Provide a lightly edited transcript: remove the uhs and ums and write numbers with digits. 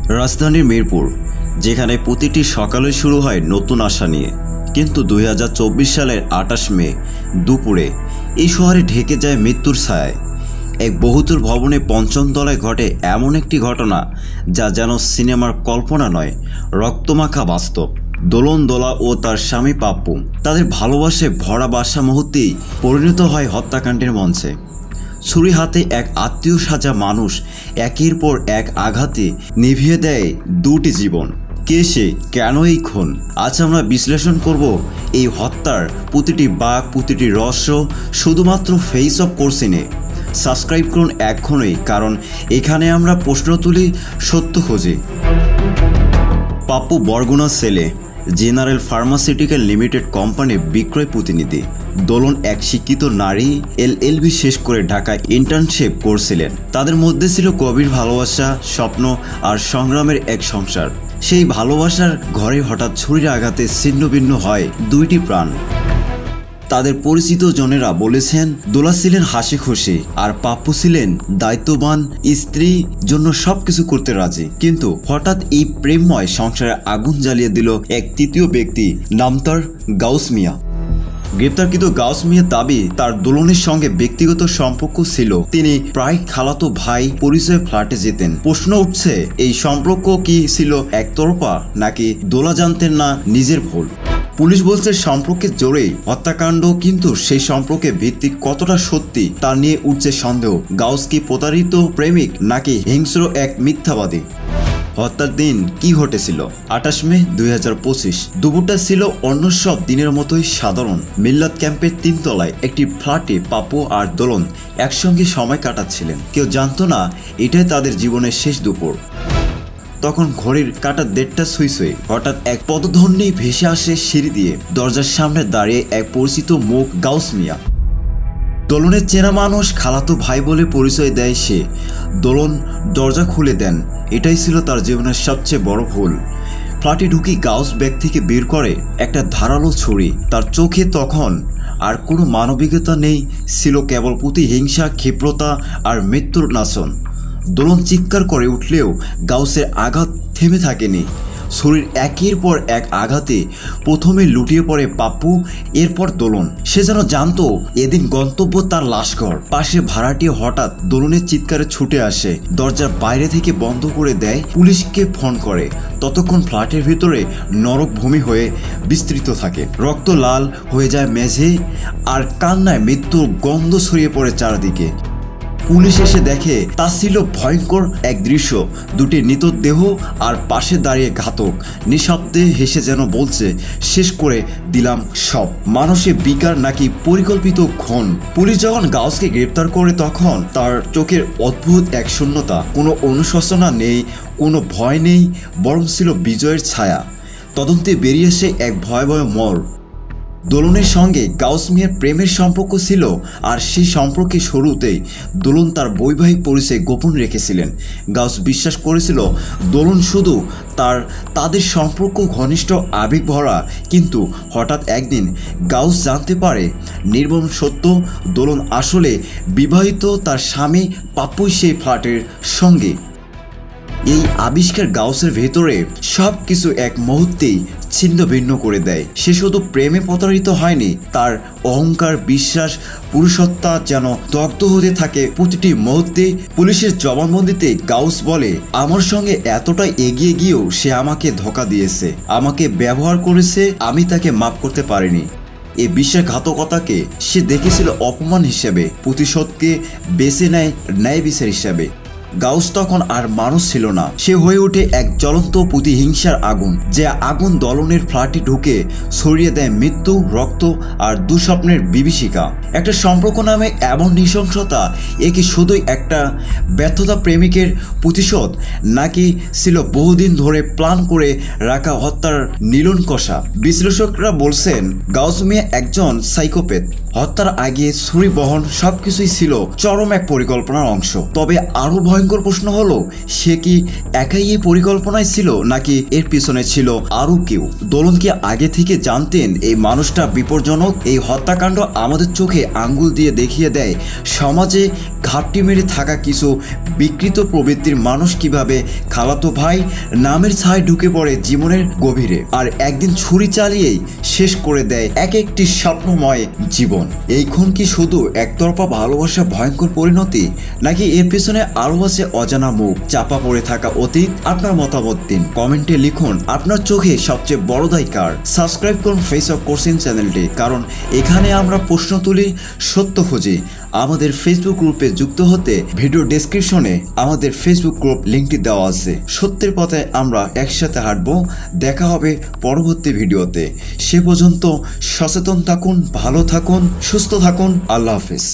রাজধানীর মিরপুর, যেখানে প্রতিটি সকালে শুরু হয় নতুন আশা নিয়ে, কিন্তু 2024 সালের 28 মে দুপুরে এই শহরে ঢেকে যায় মৃত্যুর ছায়ায়। এক বহুতল ভবনে পঞ্চম তলায় ঘটে এমন একটি ঘটনা যা যেন সিনেমার কল্পনা নয়, রক্তমাখা বাস্তব। দোলন দোলা ও তার স্বামী পাপ্পু তাদের ভালোবাসায় ভরা বাসা মুহূর্তেই পরিণত হয় হত্যাকাণ্ডের মঞ্চে। ছুরি হাতে এক আত্মীয় সাজা মানুষ একের পর এক আঘাতে নিভিয়ে দেয় দুটি জীবন। কে সে, কেন এই খুন? আজ আমরা বিশ্লেষণ করব এই হত্যার প্রতিটি বাঁক, প্রতিটি রহস্য, শুধুমাত্র ফেস অফ কোর্সিনে। সাবস্ক্রাইব করুন এখনই, কারণ এখানে আমরা প্রশ্ন তুলি, সত্য খুঁজি। পাপ্পু বরগুনা ছেলে, জেনারেল ফার্মাসিউটিক্যাল লিমিটেড কোম্পানির বিক্রয় প্রতিনিধি। দোলন এক শিক্ষিত নারী, LLB শেষ করে ঢাকায় ইন্টার্নশিপ করছিলেন। তাদের মধ্যে ছিল গভীর ভালোবাসা, স্বপ্ন আর সংগ্রামের এক সংসার। সেই ভালোবাসার ঘরে হঠাৎ ছুরির আঘাতে ছিন্নভিন্ন হয় দুইটি প্রাণ। তাদের পরিচিত জনেরা বলেছেন দোলা ছিলেন হাসি খুশি আর পাপ্পু ছিলেন দায়িত্ববান স্ত্রী, জন্য সবকিছু করতে রাজি। কিন্তু হঠাৎ এই প্রেমময় সংসারে আগুন জ্বালিয়ে দিল এক তৃতীয় ব্যক্তি, নাম তার গাউস মিয়া। গ্রেপ্তারকৃত গাউস মিয়ার দাবি, তার দোলনের সঙ্গে ব্যক্তিগত সম্পর্ক ছিল। তিনি প্রায় খালাতো ভাই পরিচয়ে ফ্ল্যাটে যেতেন। প্রশ্ন উঠছে, এই সম্পর্ক কি ছিল একতরফা, নাকি দোলা জানতেন না নিজের ভুল? পুলিশ বলছে সম্পর্কের জোরেই হত্যাকাণ্ড, কিন্তু সেই সম্পর্কে ভিত্তি কতটা সত্যি তা নিয়ে উঠছে সন্দেহ। গাউস কি প্রতারিত প্রেমিক, নাকি হিংস্র এক মিথ্যাবাদী? হত্যার দিন কি ঘটেছিল? 28 মে 2025। দুপুরটা ছিল অন্য সব দিনের মতোই সাধারণ। মিল্লাত ক্যাম্পের 3 তলায় একটি ফ্ল্যাটে পাপ্পু আর দোলন একসঙ্গে সময় কাটাচ্ছিলেন। কেউ জানতো না এটাই তাদের জীবনের শেষ দুপুর। তখন ঘড়ির কাঁটা 1:30 ছুঁই। হঠাৎ এক পদধ্বনি ভেসে আসে সিঁড়ি দিয়ে। দরজার সামনে দাঁড়িয়ে এক পরিচিত মুখ, গাউস মিয়া। দোলনের চেনা মানুষ, খালাতো ভাই বলে পরিচয় দেয় সে। দোলন দরজা খুলে দেন। এটাই ছিল তার জীবনের সবচেয়ে বড় ভুল। ফ্ল্যাটে ঢুকি গাউস ব্যাগ থেকে বের করে একটা ধারালো ছুরি। তার চোখে তখন আর কোনো মানবিকতা নেই, ছিল কেবল প্রতিহিংসা, ক্ষিপ্রতা আর মৃত্যুর নাচন। দোলন চিৎকার করে উঠলেও গাউসের আঘাত থেমে থাকেনি। ছুরির একের পর এক আঘাতে প্রথমে লুটিয়ে পড়ে পাপ্পু, এরপর দোলন। সে যেন জানতো এদিন গন্তব্য তার লাশঘর। পাশে ভাড়াটিয়া হঠাৎ দোলনের চিৎকারে ছুটে আসে, দরজার বাইরে থেকে বন্ধ করে দেয়, পুলিশকে ফোন করে। ততক্ষণ ফ্ল্যাটের ভিতরে নরকভূমি হয়ে বিস্তৃত থাকে। রক্ত লাল হয়ে যায় মেঝে, আর কান্নায় মৃত্যুর গন্ধ ছড়িয়ে পড়ে চারদিকে। পুলিশ এসে দেখে তা ছিল ভয়ঙ্কর এক দৃশ্য। দুটি মৃতদেহ, আর পাশে দাঁড়িয়ে ঘাতক, নিঃশব্দে হেসে যেন বলছে, শেষ করে দিলাম সব। মানুষের বিকার নাকি পরিকল্পিত খুন? পুলিশ যখন গাউসকে গ্রেপ্তার করে তখন তার চোখের অদ্ভুত এক শূন্যতা। কোনো অনুশোচনা নেই, কোনো ভয় নেই, বরং ছিল বিজয়ের ছায়া। তদন্তে বেরিয়ে এসে এক ভয়াবহ মোড়। দোলনের সঙ্গে গাউস মিয়ার প্রেমের সম্পর্ক ছিল, আর সেই সম্পর্কে শুরুতেই দোলন তার বৈবাহিক পরিচয় গোপন রেখেছিলেন। গাউস বিশ্বাস করেছিল দোলন শুধু তাদের সম্পর্ক ঘনিষ্ঠ, আবেগ ভরা। কিন্তু হঠাৎ একদিন গাউস জানতে পারে নির্মম সত্য, দোলন আসলে বিবাহিত, তার স্বামী পাপ্পুই সেই ফ্ল্যাটের সঙ্গে। এই আবিষ্কার গাউসের ভেতরে সব কিছু এক মুহূর্তেই ছিন্ন ভিন্ন করে দেয়। সে শুধু প্রেমে প্রতারিত হয়নি, তার অহংকার, বিশ্বাস, পুরুষত্ব যেন দগ্ধ হতে থাকে প্রতিটি মুহূর্তে। পুলিশের জবানবন্দিতে গাউস বলে, আমার সঙ্গে এতটা এগিয়ে গিয়েও সে আমাকে ধোঁকা দিয়েছে, আমাকে ব্যবহার করেছে, আমি তাকে মাফ করতে পারিনি। এই বিশ্বাসঘাতকতাকে সে দেখেছিল অপমান হিসেবে, প্রতিশোধকে বেছে নেয় ন্যায় বিচার হিসেবে। গাউস তখন আর মানুষ ছিল না, সে হয়ে ওঠে এক জ্বলন্ত প্রতিহিংসার আগুন, যে আগুন দোলনের ফ্ল্যাটে ঢুকে ছড়িয়ে দেয় মৃত্যু, রক্ত আর দুঃস্বপ্নের বিভীষিকা। একটা সম্পর্ক নামে এমন নৃশংসতা, এ কি শুধুই একটা ব্যর্থতা প্রেমিকের প্রতিশোধ, নাকি ছিল বহুদিন ধরে প্ল্যান করে রাখা হত্যার নীলন কষা? বিশ্লেষকরা বলছেন গাউস মিয়া একজন সাইকোপ্যাথ। হত্যার আগে ছুরি বহন সবকিছুই ছিল চরম এক পরিকল্পনার অংশ। তবে আরো ভয়ঙ্কর প্রশ্ন হলো, সে কি একাই এই পরিকল্পনায় ছিল, নাকি এর পিছনে ছিল আরো কেউ? দোলন কি আগে থেকে জানতেন এই মানুষটা বিপজ্জনক? এই হত্যাকাণ্ড আমাদের চোখে আঙ্গুল দিয়ে দেখিয়ে দেয় সমাজে ঘাপটি মেরে থাকা কিছু বিকৃত প্রবৃত্তির মানুষ কিভাবে খালাতো ভাই নামের ছায় ঢুকে পড়ে জীবনের গভীরে আর একদিন ছুরি চালিয়েই শেষ করে দেয় এক একটি স্বপ্নময় জীবন। এই খুন কি শুধু একতরফা ভালোবাসা ভয়ঙ্কর পরিণতি, নাকি এর পেছনে আরও আছে অজানা মুখ, চাপা পড়ে থাকা অতীত? আপনার মতামত দিন, কমেন্টে লিখুন আপনার চোখে সবচেয়ে বড় দায় কার। সাবস্ক্রাইব করুন ফেস অফ কোশ্চেন চ্যানেলটি, কারণ এখানে আমরা প্রশ্ন তুলি, সত্য খুঁজি। আমাদের ফেসবুক গ্রুপে যুক্ত হতে ভিডিও ডেসক্রিপশনে আমাদের ফেসবুক গ্রুপ লিঙ্কটি দেওয়া আছে। সত্যের পথে আমরা একসাথে হাঁটবো। দেখা হবে পরবর্তী ভিডিওতে। সে পর্যন্ত সচেতন থাকুন, ভালো থাকুন, সুস্থ থাকুন। আল্লাহ হাফেজ।